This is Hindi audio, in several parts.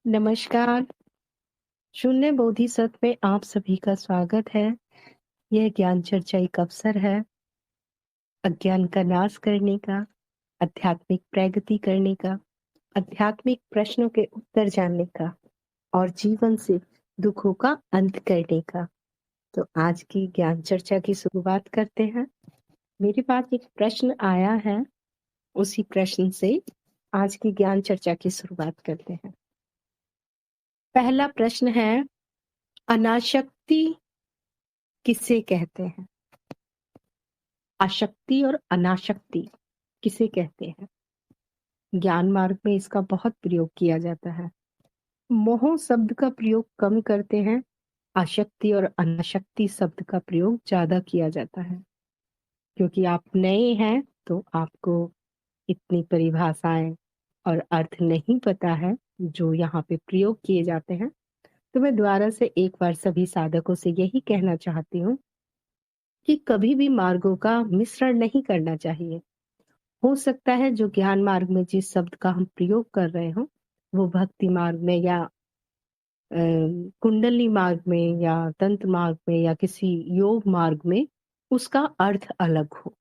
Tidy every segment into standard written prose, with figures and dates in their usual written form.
नमस्कार। शून्य बोधिसत्व में आप सभी का स्वागत है। यह ज्ञान चर्चा एक अवसर है अज्ञान का नाश करने का, आध्यात्मिक प्रगति करने का, आध्यात्मिक प्रश्नों के उत्तर जानने का और जीवन से दुखों का अंत करने का। तो आज की ज्ञान चर्चा की शुरुआत करते हैं। मेरे पास एक प्रश्न आया है, उसी प्रश्न से आज की ज्ञान चर्चा की शुरुआत करते हैं। पहला प्रश्न है, अनासक्ति किसे कहते हैं? आसक्ति और अनासक्ति किसे कहते हैं? ज्ञान मार्ग में इसका बहुत प्रयोग किया जाता है। मोह शब्द का प्रयोग कम करते हैं, आसक्ति और अनासक्ति शब्द का प्रयोग ज्यादा किया जाता है। क्योंकि आप नए हैं तो आपको इतनी परिभाषाएं और अर्थ नहीं पता है जो यहाँ पे प्रयोग किए जाते हैं। तो मैं दोबारा से एक बार सभी साधकों से यही कहना चाहती हूँ कि कभी भी मार्गों का मिश्रण नहीं करना चाहिए। हो सकता है जो ज्ञान मार्ग में जिस शब्द का हम प्रयोग कर रहे हो वो भक्ति मार्ग में या कुंडली मार्ग में या तंत्र मार्ग में या किसी योग मार्ग में उसका अर्थ अलग हो।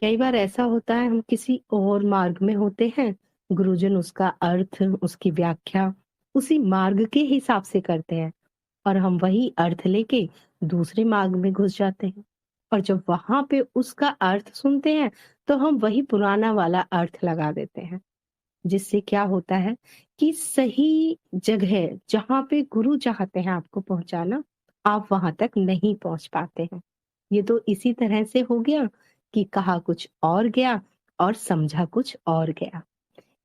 कई बार ऐसा होता है हम किसी और मार्ग में होते हैं, गुरुजन उसका अर्थ, उसकी व्याख्या उसी मार्ग के हिसाब से करते हैं और हम वही अर्थ लेके दूसरे मार्ग में घुस जाते हैं। और जब वहां पे उसका अर्थ सुनते हैं तो हम वही पुराना वाला अर्थ लगा देते हैं, जिससे क्या होता है कि सही जगह जहां पे गुरु चाहते हैं आपको पहुंचाना, आप वहां तक नहीं पहुंच पाते हैं। ये तो इसी तरह से हो गया कि कहा कुछ और गया और समझा कुछ और गया।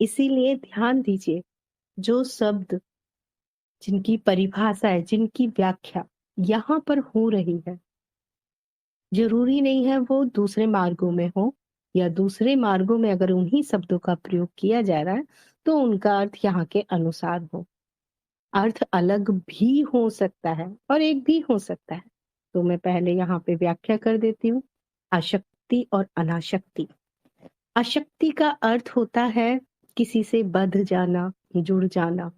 इसीलिए ध्यान दीजिए, जो शब्द, जिनकी परिभाषा है, जिनकी व्याख्या यहाँ पर हो रही है, जरूरी नहीं है वो दूसरे मार्गों में हो, या दूसरे मार्गों में अगर उन्हीं शब्दों का प्रयोग किया जा रहा है तो उनका अर्थ यहाँ के अनुसार हो। अर्थ अलग भी हो सकता है और एक भी हो सकता है। तो मैं पहले यहाँ पे व्याख्या कर देती हूँ। आसक्ति और अनासक्ति। आसक्ति का अर्थ होता है किसी से बंध जाना, जुड़ जाना,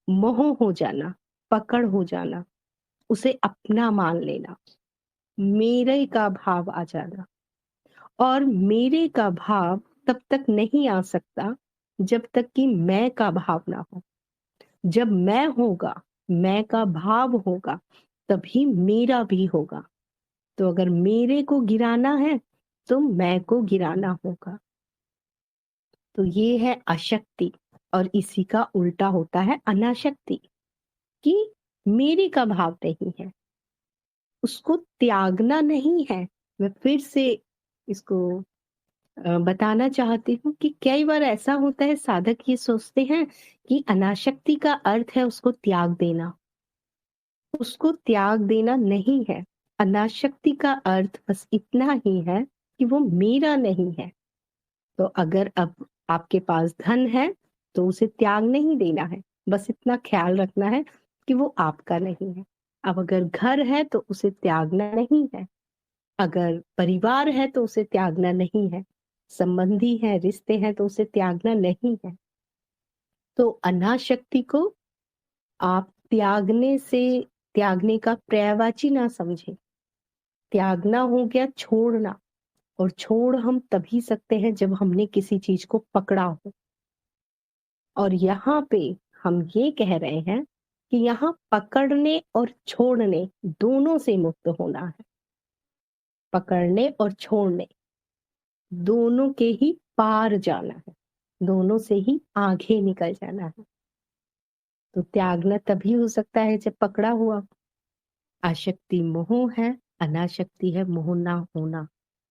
मोह हो जाना, पकड़ हो जाना, उसे अपना मान लेना, मेरे का भाव आ जाना। और मेरे का भाव तब तक नहीं आ सकता जब तक कि मैं का भाव ना हो। जब मैं होगा, मैं का भाव होगा, तभी मेरा भी होगा। तो अगर मेरे को गिराना है तो मैं को गिराना होगा। तो ये है अशक्ति। और इसी का उल्टा होता है अनाशक्ति, कि मेरे का भाव नहीं है, उसको त्यागना नहीं है। मैं फिर से इसको बताना चाहती हूँ कि कई बार ऐसा होता है, साधक ये सोचते हैं कि अनासक्ति का अर्थ है उसको त्याग देना। उसको त्याग देना नहीं है। अनासक्ति का अर्थ बस इतना ही है कि वो मेरा नहीं है। तो अगर अब आपके पास धन है तो उसे त्याग नहीं देना है, बस इतना ख्याल रखना है कि वो आपका नहीं है। अब अगर घर है तो उसे त्यागना नहीं है, अगर परिवार है तो उसे त्यागना नहीं है, संबंधी है, रिश्ते हैं तो उसे त्यागना नहीं है। तो अनाशक्ति को आप त्यागने का पर्यायवाची ना समझे। त्यागना हो गया छोड़ना, और छोड़ हम तभी सकते हैं जब हमने किसी चीज को पकड़ा हो। और यहाँ पे हम ये कह रहे हैं कि यहाँ पकड़ने और छोड़ने दोनों से मुक्त होना है। पकड़ने और छोड़ने दोनों के ही पार जाना है, दोनों से ही आगे निकल जाना है। तो त्यागना तभी हो सकता है जब पकड़ा हुआ। आसक्ति मोह है, अनासक्ति है मोह ना होना।